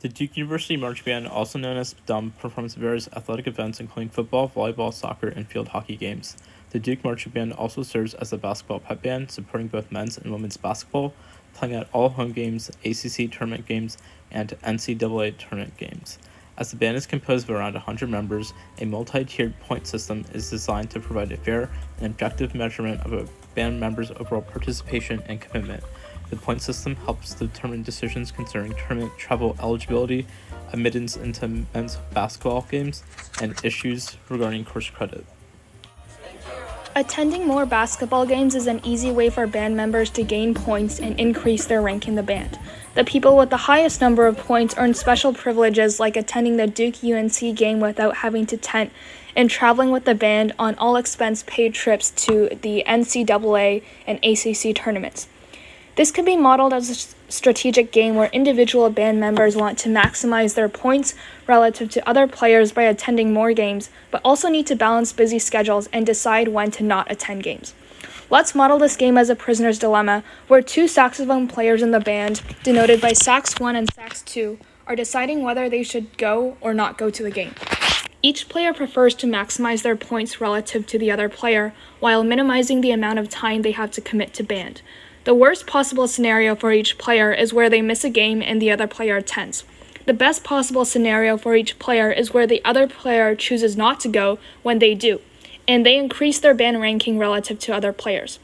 The Duke University Marching Band, also known as D.U.M.B, performs various athletic events including football, volleyball, soccer, and field hockey games. The Duke Marching Band also serves as a basketball pep band, supporting both men's and women's basketball, playing at all home games, ACC tournament games, and NCAA tournament games. As the band is composed of around 100 members, a multi-tiered point system is designed to provide a fair and objective measurement of a band member's overall participation and commitment. The point system helps determine decisions concerning tournament travel eligibility, admittance into men's basketball games, and issues regarding course credit. Attending more basketball games is an easy way for band members to gain points and increase their rank in the band. The people with the highest number of points earn special privileges like attending the Duke-UNC game without having to tent and traveling with the band on all-expense-paid trips to the NCAA and ACC tournaments. This can be modeled as a strategic game where individual band members want to maximize their points relative to other players by attending more games, but also need to balance busy schedules and decide when to not attend games. Let's model this game as a prisoner's dilemma, where two saxophone players in the band, denoted by Sax 1 and Sax 2, are deciding whether they should go or not go to the game. Each player prefers to maximize their points relative to the other player, while minimizing the amount of time they have to commit to band. The worst possible scenario for each player is where they miss a game and the other player attends. The best possible scenario for each player is where the other player chooses not to go when they do, and they increase their band ranking relative to other players.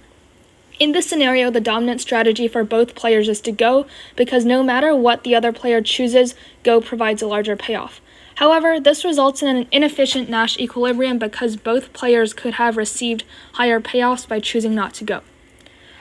In this scenario, the dominant strategy for both players is to go, because no matter what the other player chooses, go provides a larger payoff. However, this results in an inefficient Nash equilibrium because both players could have received higher payoffs by choosing not to go.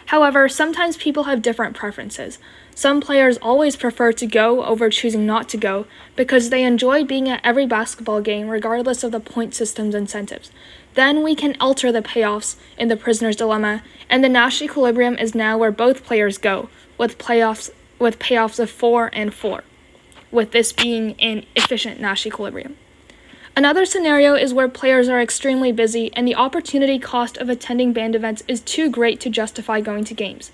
However, sometimes people have different preferences. Some players always prefer to go over choosing not to go because they enjoy being at every basketball game regardless of the point system's incentives. Then we can alter the payoffs in the prisoner's dilemma, and the Nash equilibrium is now where both players go, with payoffs of 4 and 4, with this being an efficient Nash equilibrium. Another scenario is where players are extremely busy and the opportunity cost of attending band events is too great to justify going to games.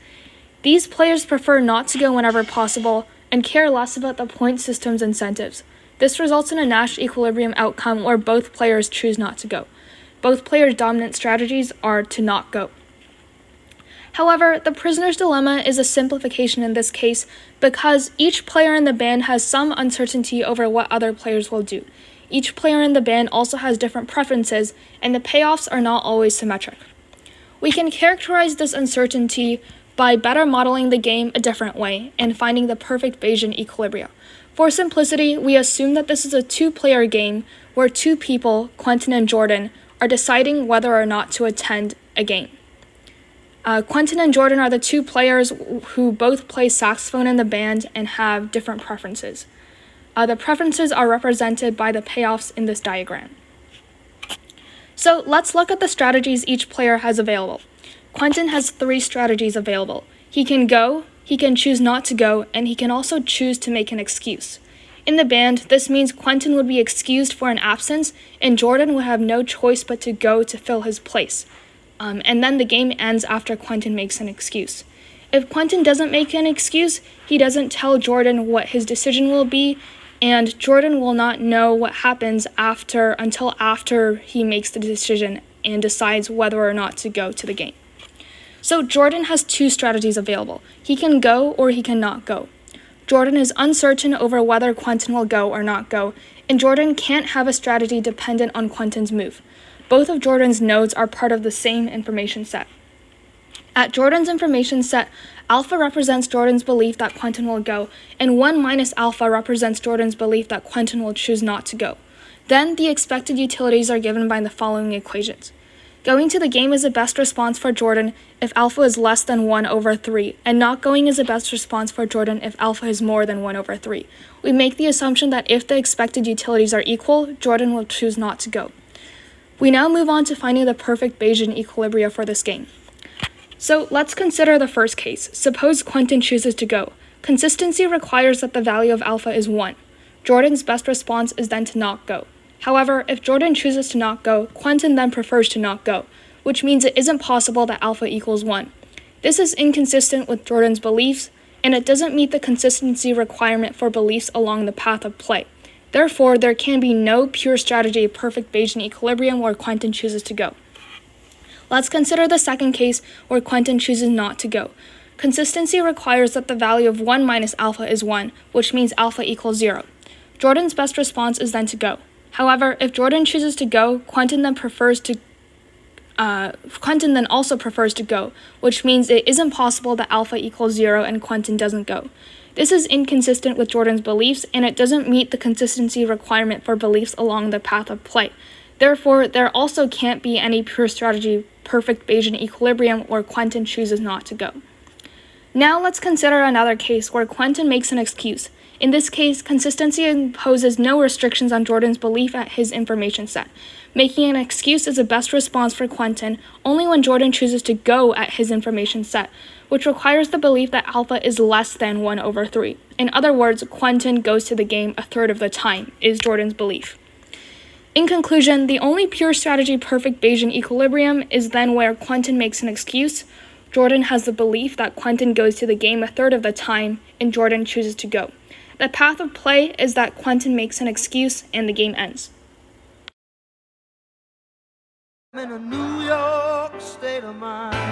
These players prefer not to go whenever possible and care less about the point system's incentives. This results in a Nash equilibrium outcome where both players choose not to go. Both players' dominant strategies are to not go. However, the prisoner's dilemma is a simplification in this case because each player in the band has some uncertainty over what other players will do. Each player in the band also has different preferences, and the payoffs are not always symmetric. We can characterize this uncertainty by better modeling the game a different way and finding the perfect Bayesian equilibria. For simplicity, we assume that this is a two-player game where two people, Quentin and Jordan, are deciding whether or not to attend a game. Quentin and Jordan are the two players who both play saxophone in the band and have different preferences. The preferences are represented by the payoffs in this diagram. So let's look at the strategies each player has available. Quentin has 3 strategies available. He can go, he can choose not to go, and he can also choose to make an excuse. In the band, this means Quentin would be excused for an absence, and Jordan would have no choice but to go to fill his place. And then the game ends after Quentin makes an excuse. If Quentin doesn't make an excuse, he doesn't tell Jordan what his decision will be, and Jordan will not know what happens until after he makes the decision and decides whether or not to go to the game. So Jordan has 2 strategies available. He can go or he cannot go. Jordan is uncertain over whether Quentin will go or not go, and Jordan can't have a strategy dependent on Quentin's move. Both of Jordan's nodes are part of the same information set. At Jordan's information set, alpha represents Jordan's belief that Quentin will go, and 1 minus alpha represents Jordan's belief that Quentin will choose not to go. Then the expected utilities are given by the following equations. Going to the game is the best response for Jordan if alpha is less than 1 over 3, and not going is the best response for Jordan if alpha is more than 1 over 3. We make the assumption that if the expected utilities are equal, Jordan will choose not to go. We now move on to finding the perfect Bayesian equilibria for this game. So let's consider the first case. Suppose Quentin chooses to go. Consistency requires that the value of alpha is 1. Jordan's best response is then to not go. However, if Jordan chooses to not go, Quentin then prefers to not go, which means it isn't possible that alpha equals 1. This is inconsistent with Jordan's beliefs, and it doesn't meet the consistency requirement for beliefs along the path of play. Therefore, there can be no pure strategy of perfect Bayesian equilibrium where Quentin chooses to go. Let's consider the second case where Quentin chooses not to go. Consistency requires that the value of 1 minus alpha is 1, which means alpha equals 0. Jordan's best response is then to go. However, if Jordan chooses to go, Quentin then also prefers to go, which means it isn't possible that alpha equals 0 and Quentin doesn't go. This is inconsistent with Jordan's beliefs, and it doesn't meet the consistency requirement for beliefs along the path of play. Therefore, there also can't be any pure strategy perfect Bayesian equilibrium where Quentin chooses not to go. Now let's consider another case where Quentin makes an excuse. In this case, consistency imposes no restrictions on Jordan's belief at his information set. Making an excuse is the best response for Quentin only when Jordan chooses to go at his information set, which requires the belief that alpha is less than 1 over 3. In other words, Quentin goes to the game a third of the time, is Jordan's belief. In conclusion, the only pure strategy perfect Bayesian equilibrium is then where Quentin makes an excuse, Jordan has the belief that Quentin goes to the game a third of the time, and Jordan chooses to go. The path of play is that Quentin makes an excuse and the game ends. I'm in a New York state of mind.